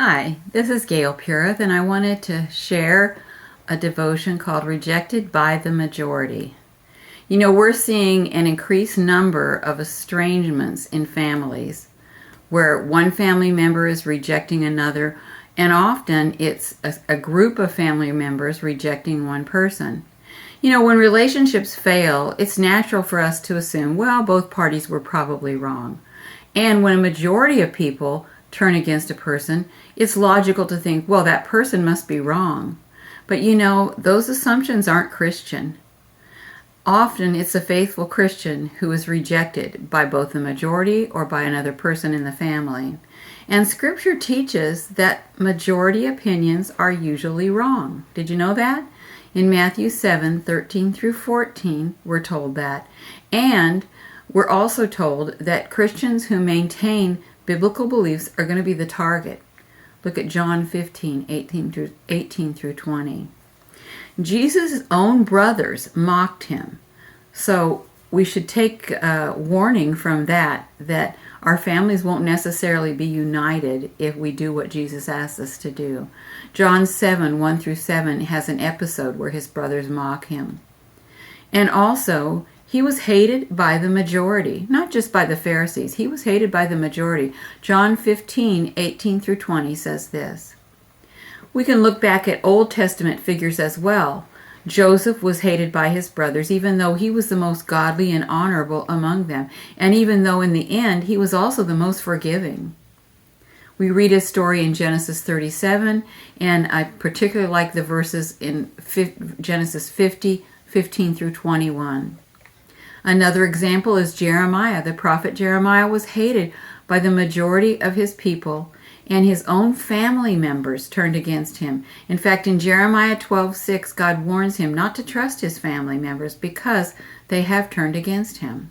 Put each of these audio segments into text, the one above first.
Hi, this is Gail Purith, and I wanted to share a devotion called Rejected by the Majority. You know, we're seeing an increased number of estrangements in families where one family member is rejecting another, and often it's a group of family members rejecting one person. You know, when relationships fail, it's natural for us to assume, well, both parties were probably wrong. And when a majority of people turn against a person, it's logical to think, well, that person must be wrong. But you know, those assumptions aren't Christian. Often it's a faithful Christian who is rejected by both the majority or by another person in the family. And Scripture teaches that majority opinions are usually wrong. Did you know that? In Matthew 7:13 through 14, we're told that. And we're also told that Christians who maintain biblical beliefs are going to be the target. Look at John 15:18 through 20. Jesus' own brothers mocked him. So we should take warning from that our families won't necessarily be united if we do what Jesus asks us to do. John 7:1 through 7 has an episode where his brothers mock him. And also, he was hated by the majority, not just by the Pharisees. He was hated by the majority. John 15:18 through 20 says this. We can look back at Old Testament figures as well. Joseph was hated by his brothers, even though he was the most godly and honorable among them, and even though in the end he was also the most forgiving. We read his story in Genesis 37, and I particularly like the verses in Genesis 50:15 through 21. Another example is Jeremiah. The prophet Jeremiah was hated by the majority of his people, and his own family members turned against him. In fact, in Jeremiah 12:6, God warns him not to trust his family members because they have turned against him.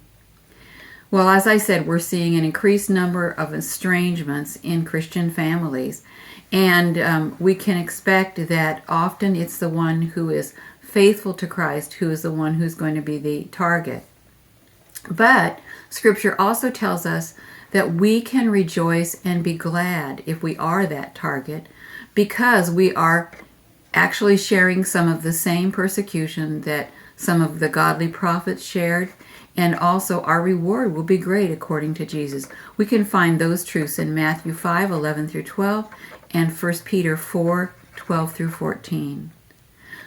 Well, as I said, we're seeing an increased number of estrangements in Christian families, and we can expect that often it's the one who is faithful to Christ who is the one who's going to be the target. But Scripture also tells us that we can rejoice and be glad if we are that target, because we are actually sharing some of the same persecution that some of the godly prophets shared, and also our reward will be great according to Jesus. We can find those truths in Matthew 5:11 through 12 and 1 Peter 4:12 through 14.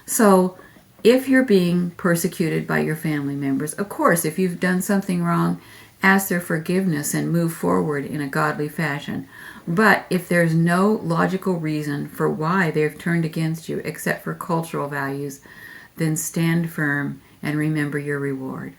So, if you're being persecuted by your family members, of course, if you've done something wrong, ask their forgiveness and move forward in a godly fashion. But if there's no logical reason for why they've turned against you except for cultural values, then stand firm and remember your reward.